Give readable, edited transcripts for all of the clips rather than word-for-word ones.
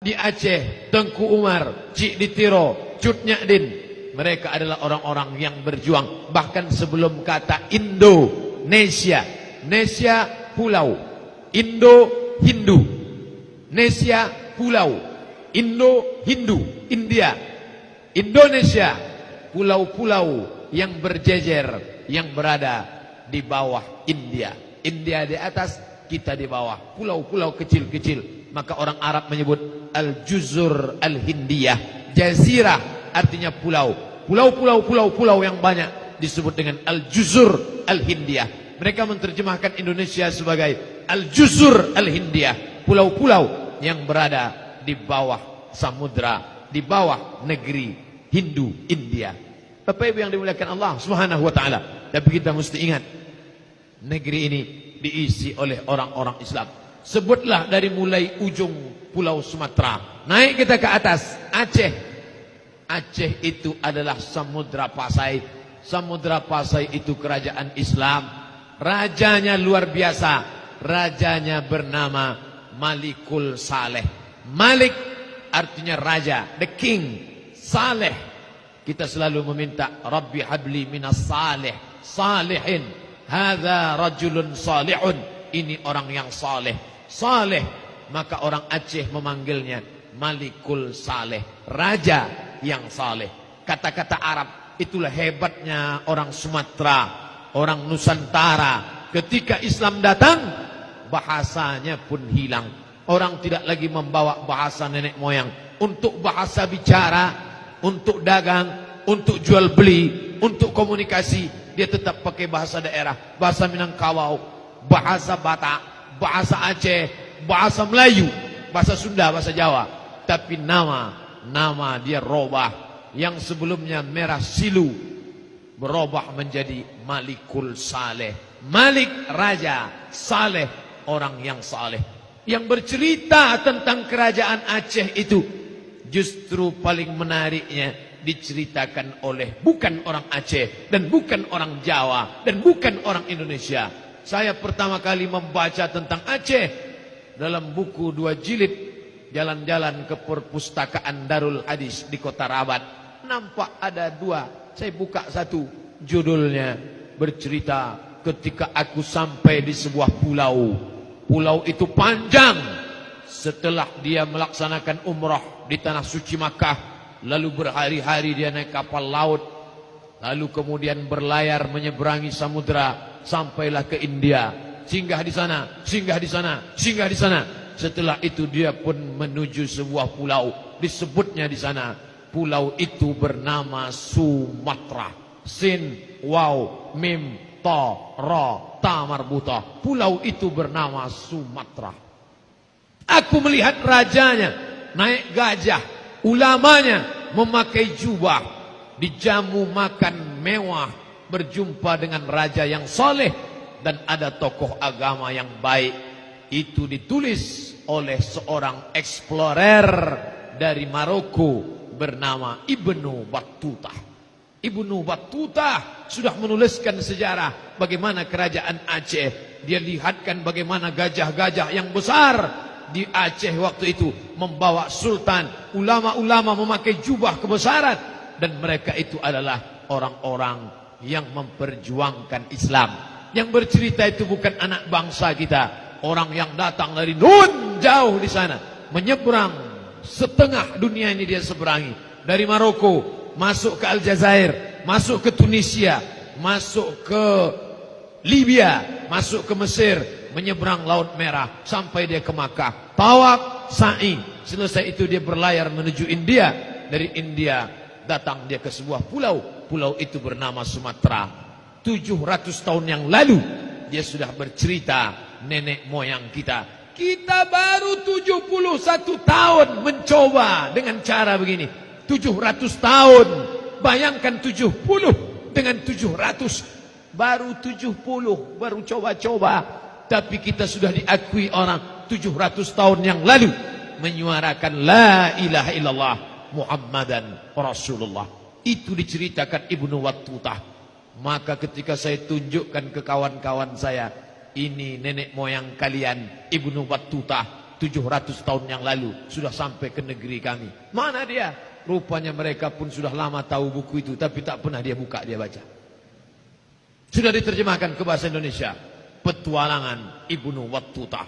di Aceh, Tengku Umar, Cik Ditiro, Cut Nyadin. Mereka adalah orang-orang yang berjuang. Bahkan sebelum kata Indonesia. Nesia pulau. Indo-Hindu. Nesia pulau. Indo-Hindu. India. Indonesia. Pulau-pulau yang berjejer. Yang berada di bawah India. India di atas, kita di bawah. Pulau-pulau kecil-kecil. Maka orang Arab menyebut Al-Juzur Al-Hindiyah. Jazirah artinya pulau. Pulau-pulau yang banyak disebut dengan Al-Juzur Al-Hindiyah. Mereka menerjemahkan Indonesia sebagai Al-Juzur Al-Hindiyah. Pulau-pulau yang berada di bawah samudra, di bawah negeri Hindu India. Bapak Ibu yang dimuliakan Allah Subhanahu wa taala. Tapi kita mesti ingat, negeri ini diisi oleh orang-orang Islam. Sebutlah dari mulai ujung Pulau Sumatera, naik kita ke atas Aceh. Aceh itu adalah Samudra Pasai. Samudra Pasai itu kerajaan Islam. Rajanya luar biasa. Rajanya bernama Malikul Saleh. Malik artinya raja, the king. Saleh, kita selalu meminta Rabbi habli minas salih, salihin. Hadza rajulun salihun. Ini orang yang saleh. Saleh, maka orang Aceh memanggilnya Malikul Saleh, raja yang saleh. Kata-kata Arab, itulah hebatnya orang Sumatera, orang Nusantara. Ketika Islam datang, bahasanya pun hilang. Orang tidak lagi membawa bahasa nenek moyang untuk bahasa bicara, untuk dagang, untuk jual beli, untuk komunikasi. Dia tetap pakai bahasa daerah, bahasa Minangkabau, bahasa Batak, bahasa Aceh, bahasa Melayu, bahasa Sunda, bahasa Jawa. Tapi nama dia robah. Yang sebelumnya Merah Silu berubah menjadi Malikul Saleh. Malik raja, Saleh orang yang saleh. Yang bercerita tentang kerajaan Aceh itu justru paling menariknya diceritakan oleh bukan orang Aceh dan bukan orang Jawa dan bukan orang Indonesia. Saya pertama kali membaca tentang Aceh dalam buku 2 jilid, jalan-jalan ke perpustakaan Darul Hadis di Kota Rabat. Nampak ada 2. Saya buka satu, judulnya bercerita ketika aku sampai di sebuah pulau. Pulau itu panjang. Setelah dia melaksanakan umrah di tanah suci Makkah, lalu berhari-hari dia naik kapal laut, lalu kemudian berlayar menyeberangi samudra sampailah ke India. Singgah di sana, singgah di sana, singgah di sana. Setelah itu dia pun menuju sebuah pulau, disebutnya di sana pulau itu bernama Sumatra. Sin, waw, mim, ta, ra, ta marbuta. Pulau itu bernama Sumatra. Aku melihat rajanya naik gajah, ulamanya memakai jubah, dijamu makan mewah, berjumpa dengan raja yang soleh, dan ada tokoh agama yang baik. Itu ditulis oleh seorang explorer dari Maroko bernama Ibnu Battuta. Ibnu Battuta sudah menuliskan sejarah bagaimana kerajaan Aceh. Dia lihatkan bagaimana gajah-gajah yang besar di Aceh waktu itu membawa sultan, ulama-ulama memakai jubah kebesaran, dan mereka itu adalah orang-orang yang memperjuangkan Islam. Yang bercerita itu bukan anak bangsa kita, orang yang datang dari nun jauh di sana, menyeberang setengah dunia ini dia seberangi. Dari Maroko masuk ke Aljazair, masuk ke Tunisia, masuk ke Libya, masuk ke Mesir, menyeberang Laut Merah sampai dia ke Makkah. Tawaf, sa'i. Selesai itu dia berlayar menuju India. Dari India datang dia ke sebuah pulau. Pulau itu bernama Sumatera. 700 tahun yang lalu dia sudah bercerita nenek moyang kita. Kita baru 71 tahun mencoba dengan cara begini. 700 tahun. Bayangkan 70 dengan 700. Baru 70, baru coba-coba. Tapi kita sudah diakui orang 700 tahun yang lalu menyuarakan la ilaha illallah Muhammadan Rasulullah. Itu diceritakan Ibnu Battuta. Maka ketika saya tunjukkan ke kawan-kawan saya, ini nenek moyang kalian Ibnu Battuta, 700 tahun yang lalu sudah sampai ke negeri kami. Mana dia? Rupanya mereka pun sudah lama tahu buku itu, tapi tak pernah dia buka, dia baca. Sudah diterjemahkan ke bahasa Indonesia. Petualangan Ibnu Battuta.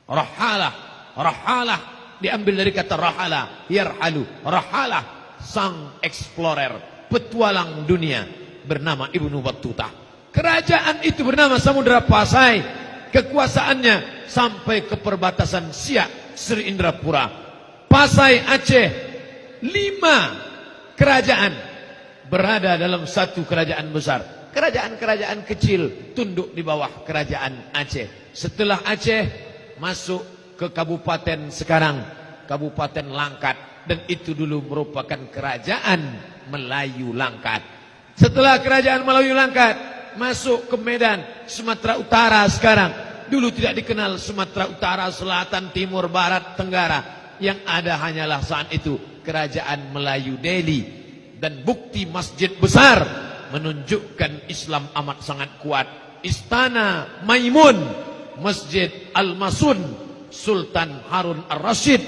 Rahalah, rahalah diambil dari kata rahala, yarhalu. Rahalah, sang explorer, petualang dunia bernama Ibnu Battuta. Kerajaan itu bernama Samudra Pasai. Kekuasaannya sampai ke perbatasan Siak, Sri Indrapura, Pasai, Aceh. 5 kerajaan berada dalam satu kerajaan besar. Kerajaan-kerajaan kecil tunduk di bawah kerajaan Aceh. Setelah Aceh masuk ke kabupaten sekarang, Kabupaten Langkat, dan itu dulu merupakan kerajaan Melayu Langkat. Setelah kerajaan Melayu Langkat masuk ke Medan, Sumatera Utara sekarang. Dulu tidak dikenal Sumatera Utara, Selatan, Timur, Barat, Tenggara. Yang ada hanyalah saat itu kerajaan Melayu Delhi. Dan bukti masjid besar menunjukkan Islam amat sangat kuat. Istana Maimun, Masjid Al-Masun, Sultan Harun Ar-Rasyid,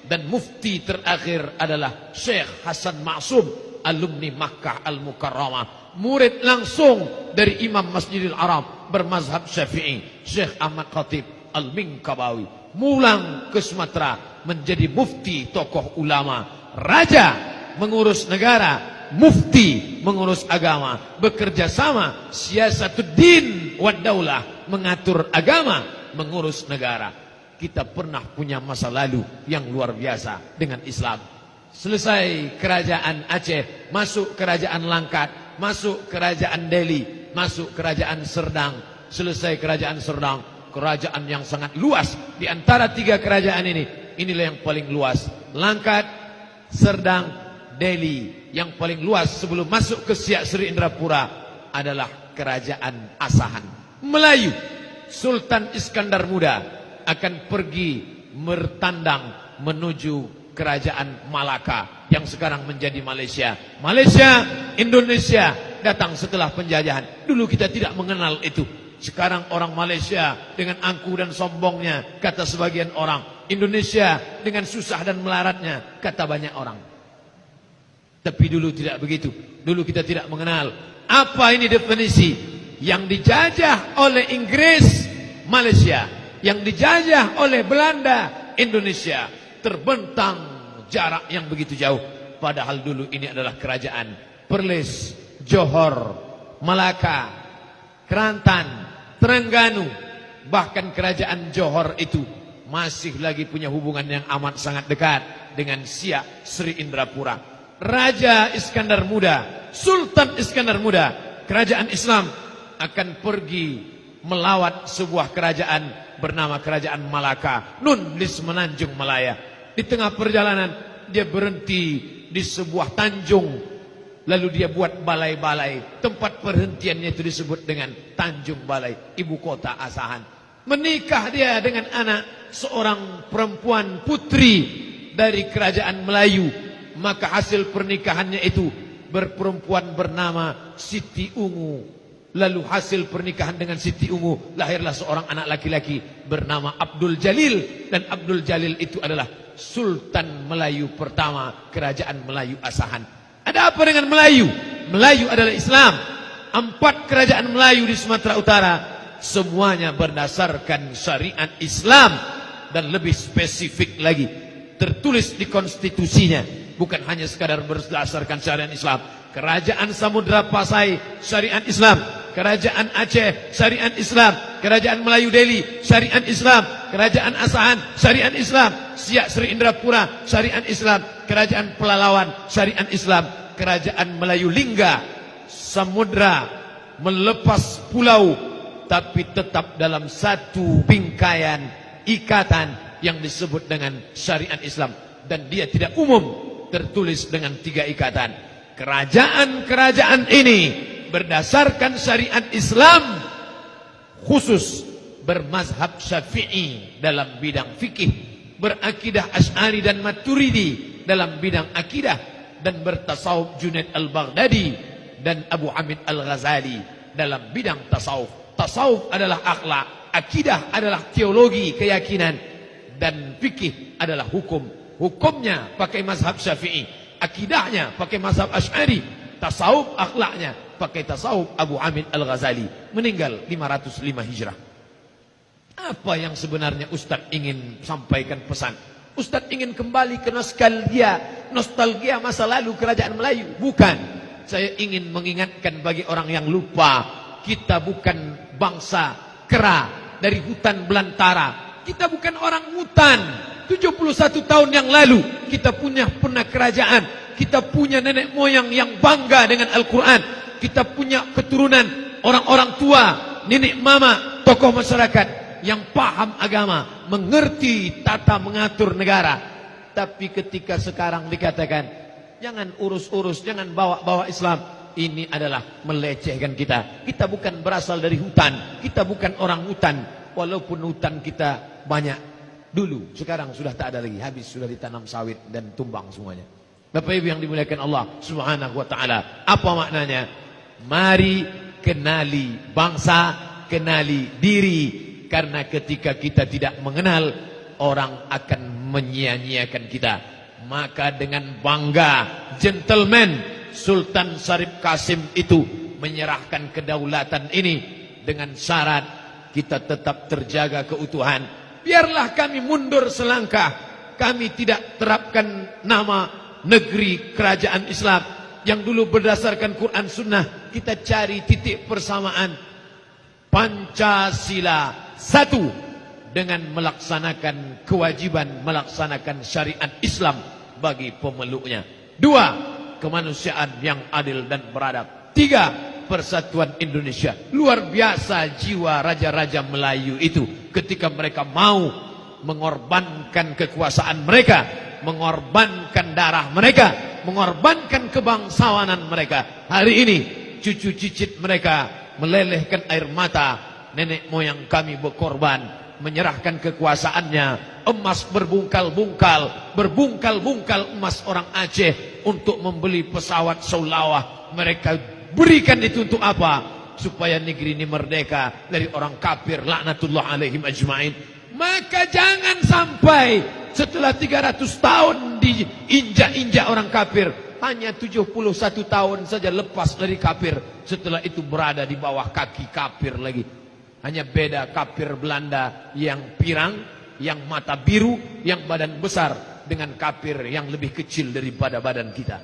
dan mufti terakhir adalah Syekh Hasan Ma'sum, alumni Makkah Al-Mukarramah, murid langsung dari Imam Masjidil Haram bermazhab Syafi'i, Syekh Ahmad Khatib Al-Minkabawi, mulang ke Sumatera menjadi mufti, tokoh ulama, raja mengurus negara, mufti mengurus agama, bekerja sama, siyasatuddin wad daulah, mengatur agama, mengurus negara. Kita pernah punya masa lalu yang luar biasa dengan Islam. Selesai kerajaan Aceh, masuk kerajaan Langkat, masuk kerajaan Delhi, masuk kerajaan Serdang. Selesai kerajaan Serdang, kerajaan yang sangat luas. Di antara 3 kerajaan ini, inilah yang paling luas. Langkat, Serdang, Delhi. Yang paling luas sebelum masuk ke Siak Sri Indrapura adalah kerajaan Asahan. Melayu, Sultan Iskandar Muda akan pergi bertandang menuju kerajaan Malaka yang sekarang menjadi Malaysia. Malaysia, Indonesia datang setelah penjajahan. Dulu kita tidak mengenal itu. Sekarang orang Malaysia dengan angkuh dan sombongnya, kata sebagian orang. Indonesia dengan susah dan melaratnya, kata banyak orang. Tapi dulu tidak begitu. Dulu kita tidak mengenal. Apa ini definisi? Yang dijajah oleh Inggris, Malaysia. Yang dijajah oleh Belanda, Indonesia. Terbentang jarak yang begitu jauh. Padahal dulu ini adalah kerajaan Perlis, Johor, Malaka, Kelantan, Terengganu. Bahkan kerajaan Johor itu masih lagi punya hubungan yang amat sangat dekat dengan Siak Sri Indrapura. Raja Iskandar Muda, Sultan Iskandar Muda, kerajaan Islam akan pergi melawat sebuah kerajaan bernama kerajaan Malaka, nun di semenanjung Malaya. Di tengah perjalanan dia berhenti di sebuah tanjung, lalu dia buat balai-balai. Tempat perhentiannya itu disebut dengan Tanjung Balai, ibu kota Asahan. Menikah dia dengan anak seorang perempuan putri dari kerajaan Melayu. Maka hasil pernikahannya itu berperempuan bernama Siti Ungu. Lalu hasil pernikahan dengan Siti Ungu lahirlah seorang anak laki-laki bernama Abdul Jalil. Dan Abdul Jalil itu adalah Sultan Melayu pertama kerajaan Melayu Asahan. Ada apa dengan Melayu? Melayu adalah Islam. 4 kerajaan Melayu di Sumatera Utara semuanya berdasarkan syariat Islam. Dan lebih spesifik lagi, tertulis di konstitusinya, bukan hanya sekadar berdasarkan syariat Islam. Kerajaan Samudra Pasai, syariat Islam. Kerajaan Aceh, syariat Islam. Kerajaan Melayu Delhi, syariat Islam. Kerajaan Asahan, syariat Islam. Siak Sri Indrapura, syariat Islam. Kerajaan Pelalawan, syariat Islam. Kerajaan Melayu Lingga, samudra melepas pulau, tapi tetap dalam satu bingkaian ikatan yang disebut dengan syariat Islam. Dan dia tidak umum, tertulis dengan 3 ikatan. Kerajaan-kerajaan ini berdasarkan syariat Islam, khusus bermazhab Syafi'i dalam bidang fikih, berakidah Asy'ari dan Maturidi dalam bidang akidah, dan bertasawuf Junaid al-Baghdadi dan Abu Hamid al-Ghazali dalam bidang tasawuf. Tasawuf adalah akhlak, akidah adalah teologi, keyakinan, dan fikih adalah hukum. Hukumnya pakai mazhab Syafi'i, akidahnya pakai mazhab Asy'ari, tasawuf akhlaknya pakai tasawuf Abu Hamid Al-Ghazali, meninggal 505 Hijrah. Apa yang sebenarnya Ustadz ingin sampaikan pesan? Ustadz ingin kembali ke nostalgia masa lalu kerajaan Melayu? Bukan. Saya ingin mengingatkan bagi orang yang lupa, kita bukan bangsa kera dari hutan belantara. Kita bukan orang hutan. 71 tahun yang lalu kita pernah kerajaan. Kita punya nenek moyang yang bangga dengan Al-Quran. Kita punya keturunan orang-orang tua, nenek mama, tokoh masyarakat yang paham agama, mengerti tata mengatur negara. Tapi ketika sekarang dikatakan jangan urus-urus, jangan bawa-bawa Islam, ini adalah melecehkan kita. Kita bukan berasal dari hutan, kita bukan orang hutan. Walaupun hutan kita banyak dulu, sekarang sudah tak ada lagi, habis, sudah ditanam sawit dan tumbang semuanya. Bapak Ibu yang dimuliakan Allah Subhanahu wa taala, apa maknanya? Mari kenali bangsa, kenali diri, karena ketika kita tidak mengenal, orang akan menyia-nyiakan kita. Maka dengan bangga, gentleman Sultan Syarif Kasim itu menyerahkan kedaulatan ini dengan syarat kita tetap terjaga keutuhan. Biarlah kami mundur selangkah, kami tidak terapkan nama negeri kerajaan Islam yang dulu berdasarkan Quran Sunnah. Kita cari titik persamaan Pancasila, satu, dengan melaksanakan kewajiban melaksanakan syariat Islam bagi pemeluknya. Dua, kemanusiaan yang adil dan beradab. Tiga, persatuan Indonesia. Luar biasa jiwa raja-raja Melayu itu ketika mereka mau mengorbankan kekuasaan mereka, mengorbankan darah mereka, mengorbankan kebangsawanan mereka. Hari ini cucu cicit mereka melelehkan air mata. Nenek moyang kami berkorban, menyerahkan kekuasaannya. Emas berbungkal-bungkal emas orang Aceh untuk membeli pesawat Saulawah. Mereka berikan itu untuk apa? Supaya negeri ini merdeka dari orang kafir, laknatullah alaihim ajma'in. Maka jangan sampai setelah 300 tahun diinjak-injak orang kafir, hanya 71 tahun saja lepas dari kafir, setelah itu berada di bawah kaki kafir lagi. Hanya beda kafir Belanda yang pirang, yang mata biru, yang badan besar, dengan kafir yang lebih kecil daripada badan kita.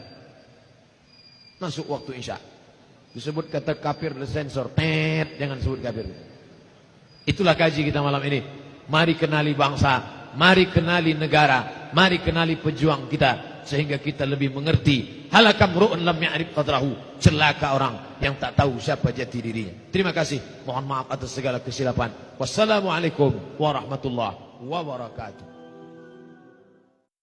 Masuk waktu Isya, disebut kata kafir disensor, jangan sebut kafir. Itulah kaji kita malam ini. Mari kenali bangsa, mari kenali negara, mari kenali pejuang kita, sehingga kita lebih mengerti. Halakam ru'un lam ya'rif qadrahu, celaka orang yang tak tahu siapa jati dirinya. Terima kasih, mohon maaf atas segala kesilapan. Wassalamualaikum warahmatullahi wabarakatuh.